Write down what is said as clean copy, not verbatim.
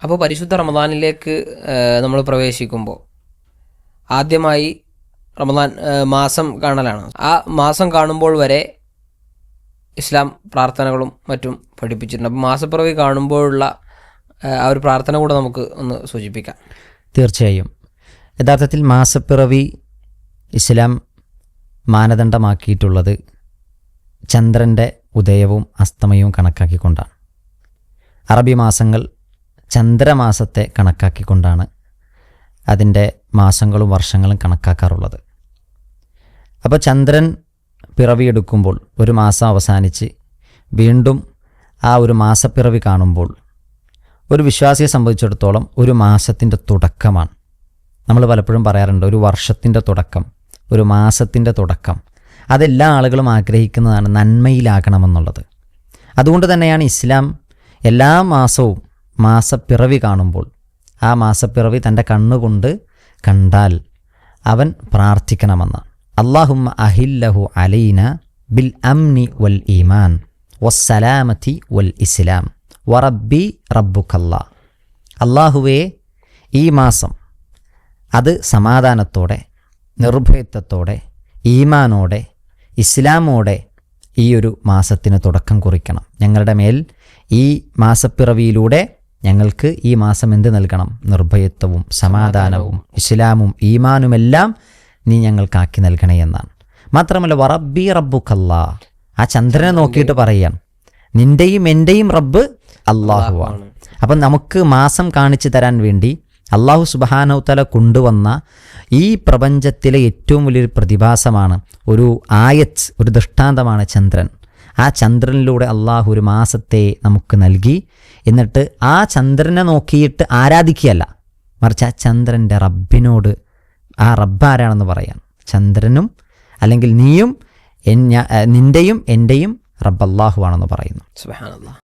അപ്പോൾ പരിശുദ്ധ റമദാനിലേക്ക് നമ്മൾ പ്രവേശിക്കുമ്പോൾ ആദ്യമായി റമദാൻ മാസം കാണലാണ്. ആ മാസം കാണുമ്പോൾ വരെ ഇസ്ലാം പ്രാർത്ഥനകളും മറ്റും പഠിപ്പിച്ചിട്ടുണ്ട്. അപ്പോൾ മാസപ്പിറവി കാണുമ്പോഴുള്ള ആ ഒരു പ്രാർത്ഥന കൂടെ നമുക്ക് ഒന്ന് സൂചിപ്പിക്കാം. തീർച്ചയായും. യഥാർത്ഥത്തിൽ മാസപ്പിറവി ഇസ്ലാം മാനദണ്ഡമാക്കിയിട്ടുള്ളത് ചന്ദ്രൻ്റെ ഉദയവും അസ്തമയവും കണക്കാക്കിക്കൊണ്ടാണ്. അറബി മാസങ്ങൾ ചന്ദ്രമാസത്തെ കണക്കാക്കിക്കൊണ്ടാണ് അതിൻ്റെ മാസങ്ങളും വർഷങ്ങളും കണക്കാക്കാറുള്ളത്. അപ്പോൾ ചന്ദ്രൻ പിറവിയെടുക്കുമ്പോൾ ഒരു മാസം അവസാനിച്ച് വീണ്ടും ആ ഒരു മാസപ്പിറവി കാണുമ്പോൾ ഒരു വിശ്വാസിയെ സംബന്ധിച്ചിടത്തോളം ഒരു മാസത്തിൻ്റെ തുടക്കമാണ്. നമ്മൾ പലപ്പോഴും പറയാറുണ്ട്, ഒരു വർഷത്തിൻ്റെ തുടക്കം, ഒരു മാസത്തിൻ്റെ തുടക്കം. അതെല്ലാ ആളുകളും ആഗ്രഹിക്കുന്നതാണ്, നന്മയിലാകണമെന്നുള്ളത്. അതുകൊണ്ട് തന്നെയാണ് ഇസ്ലാം എല്ലാ മാസവും മാസപ്പിറവി കാണുമ്പോൾ ആ മാസപ്പിറവി തൻ്റെ കണ്ണുകൊണ്ട് കണ്ടാൽ അവൻ പ്രാർത്ഥിക്കണമെന്ന്. അല്ലാഹുമ്മ അഹില്ലഹു അലൈന ബിൽ അംനി വൽ ഈമാൻ വസ്സലാമതി വൽ ഇസ്ലാം വറബ്ബി റബ്ബുക്കല്ലാ. അല്ലാഹുവേ, ഈ മാസം അത് സമാധാനത്തോടെ, നിർഭയത്വത്തോടെ, ഈമാനോടെ, ഇസ്ലാമോടെ ഈ ഒരു മാസത്തിന് തുടക്കം കുറിക്കണം. ഞങ്ങളുടെ മേൽ ഈ മാസപ്പിറവിയിലൂടെ ഞങ്ങൾക്ക് ഈ മാസം എന്ത് നൽകണം? നിർഭയത്വവും സമാധാനവും ഇസ്ലാമും ഈമാനുമെല്ലാം നീ ഞങ്ങൾക്കാക്കി നൽകണേ എന്നാണ്. മാത്രമല്ല വറബ്ബി റബ്ബുക്കല്ലാ, ആ ചന്ദ്രനെ നോക്കിയിട്ട് പറയാം, നിൻ്റെയും എൻ്റെയും റബ്ബ് അള്ളാഹുവാണ്. അപ്പം നമുക്ക് മാസം കാണിച്ചു തരാൻ വേണ്ടി അള്ളാഹു സുബ്ഹാനഹു തആല കൊണ്ടുവന്ന ഈ പ്രപഞ്ചത്തിലെ ഏറ്റവും വലിയൊരു പ്രതിഭാസമാണ്, ഒരു ആയത്ത്, ഒരു ദൃഷ്ടാന്തമാണ് ചന്ദ്രൻ. ആ ചന്ദ്രനിലൂടെ അള്ളാഹു ഒരു മാസത്തെ നമുക്ക് നൽകി. എന്നിട്ട് ആ ചന്ദ്രനെ നോക്കിയിട്ട് ആരാധിക്കുകയല്ല, മറിച്ച് ആ ചന്ദ്രൻ്റെ റബ്ബിനോട്, ആ റബ്ബ് ആരാണെന്ന് പറയാം. ചന്ദ്രനും അല്ലെങ്കിൽ നീയും നിൻ്റെയും എൻ്റെയും റബ്ബ് അള്ളാഹു ആണെന്ന് പറയുന്നു. സുബ്ഹാനല്ലാഹ്.